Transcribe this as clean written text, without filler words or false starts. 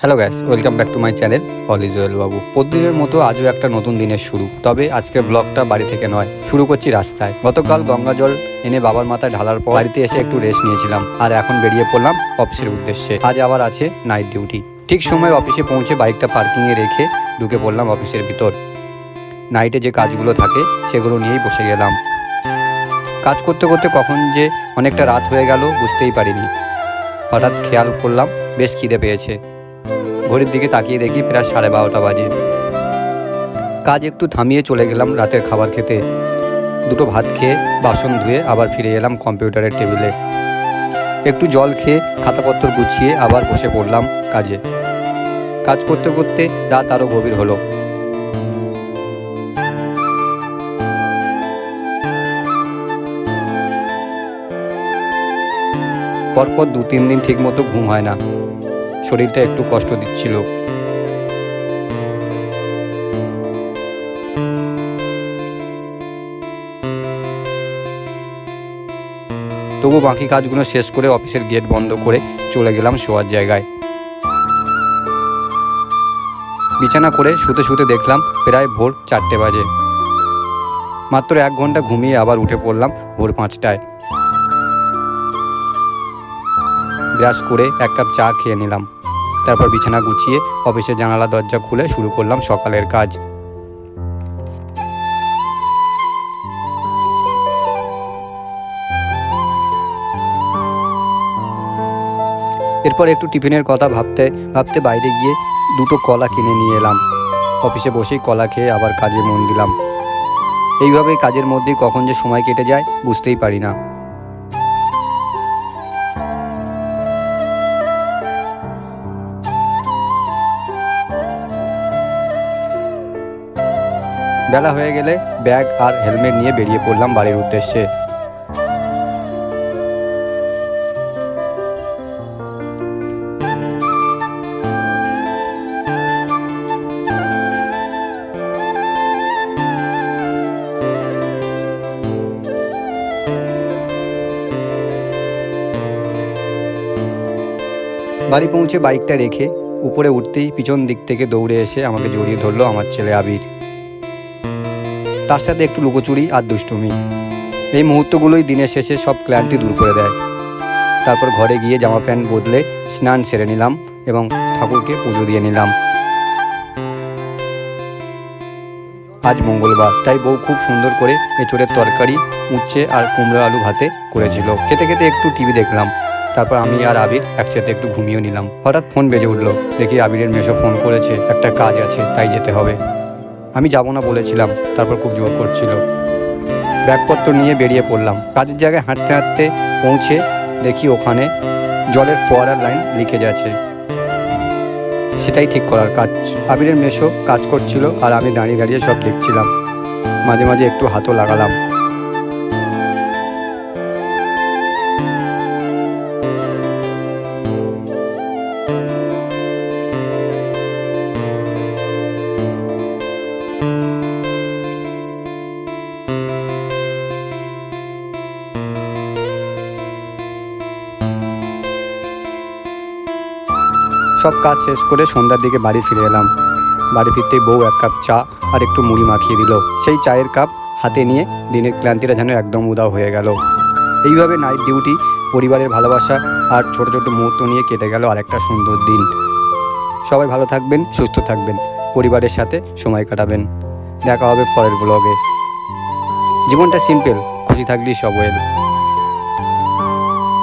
Hello gas, welcome back to my channel all is well বাবু। প্রতিদিনের মতো আজও একটা নতুন দিনের শুরু। তবে আজকের ব্লগটা বাড়ি থেকে নয়, শুরু করছি রাস্তায়। গতকাল গঙ্গা জল এনে বাবার মাথায় ঢালার পর বাড়িতে এসে একটু রেস্ট নিয়েছিলাম, আর এখন বেরিয়ে পড়লাম অফিসের উদ্দেশ্যে। আজ আবার আছে নাইট ডিউটি। ঠিক সময় অফিসে পৌঁছে বাইকটা পার্কিংয়ে রেখে ঢুকে পড়লাম অফিসের ভিতর। নাইটে যে কাজগুলো থাকে সেগুলো নিয়েই বসে গেলাম। কাজ করতে করতে কখন যে অনেকটা রাত হয়ে গেল বুঝতেই পারিনি। হঠাৎ খেয়াল করলাম বেশ খিদে পেয়েছে। ঘড়ির দিকে তাকিয়ে দেখি প্রায় 12:30 বাজে। কাজ একটু থামিয়ে চলে গেলাম রাতের খাবার খেতে। দুটো ভাত খেয়ে বাসন ধুয়ে আবার ফিরে এলাম কম্পিউটারের টেবিলে। একটু জল খেয়ে খাতাপত্র গুছিয়ে আবার বসে পড়লাম কাজে। কাজ করতে করতে রাত আরও গভীর হলো। পরপর 2-3 দিন ঠিকমতো ঘুম হয় না। শরীরটা একটু কষ্ট দিচ্ছিল। তবু বাকি কাজগুলো শেষ করে অফিসের গেট বন্ধ করে চলে গেলাম শোয়ার জায়গায়। বিছানা করে শুতে শুতে দেখলাম প্রায় ভোর 4টে বাজে। মাত্র 1 ঘন্টা ঘুমিয়ে আবার উঠে পড়লাম ভোর 5টায়। ব্রাশ করে 1 কাপ চা খেয়ে নিলাম। তারপর বিছানা গুছিয়ে অফিসের জানালা দরজা খুলে শুরু করলাম সকালের কাজ। এরপর একটু টিফিনের কথা ভাবতে ভাবতে বাইরে গিয়ে 2টো কলা কিনে নিয়ে এলাম। অফিসে বসেই কলা খেয়ে আবার কাজে মন দিলাম। এইভাবেই কাজের মধ্যেই কখন যে সময় কেটে যায় বুঝতেই পারি না। বেলা হয়ে গেলে ব্যাগ আর হেলমেট নিয়ে বেরিয়ে পড়লাম বাড়ির উদ্দেশ্যে। বাড়ি পৌঁছে বাইকটা রেখে উপরে উঠতেই পিছন দিক থেকে দৌড়ে এসে আমাকে জড়িয়ে ধরলো আমার ছেলে আবির। তার সাথে একটু লুকোচুরি আর দুষ্টুমি। এই মুহূর্তগুলোই দিনের শেষে সব ক্লান্তি দূর করে দেয়। তারপর ঘরে গিয়ে জামা প্যান্ট বদলে স্নান সেরে নিলাম এবং ঠাকুরকে পুজো দিয়ে নিলাম। আজ মঙ্গলবার, তাই বউ খুব সুন্দর করে এঁচোড়ের তরকারি, উচ্ছে আর কুমড়ো আলু ভাতে করেছিল। খেতে খেতে একটু টিভি দেখলাম। তারপর আমি আর আবির একসাথে একটু ঘুমিয়ে নিলাম। হঠাৎ ফোন বেজে উঠলো। দেখি আবিরের মেসো ফোন করেছে, একটা কাজ আছে তাই যেতে হবে। আমি যাব না বলেছিলাম, তারপর খুব জোর করছিল। ব্যাগপত্র নিয়ে বেরিয়ে পড়লাম। কাজের জায়গায় হাঁটতে হাঁটতে পৌঁছে দেখি ওখানে জলের ফোয়ারার লাইন লিকেজ আছে। সেটাই ঠিক করার কাজ। আবিরের মেসো কাজ করছিল আর আমি দাঁড়িয়ে দাঁড়িয়ে সব দেখছিলাম। মাঝে মাঝে একটু হাতও লাগালাম। সব কাজ শেষ করে সন্ধ্যার দিকে বাড়ি ফিরে এলাম। বাড়ি ফিরতেই বউ 1 কাপ চা আর একটু মুড়ি মাখিয়ে দিল। সেই চায়ের কাপ হাতে নিয়ে দিনের ক্লান্তিটা যেন একদম উধাও হয়ে গেল। এইভাবে নাইট ডিউটি, পরিবারের ভালোবাসা আর ছোট ছোট মুহূর্ত নিয়ে কেটে গেল আরেকটা সুন্দর দিন। সবাই ভালো থাকবেন, সুস্থ থাকবেন, পরিবারের সাথে সময় কাটাবেন। দেখা হবে পরের ব্লগে। জীবনটা সিম্পল, খুশি থাকলেই সব ওয়েল।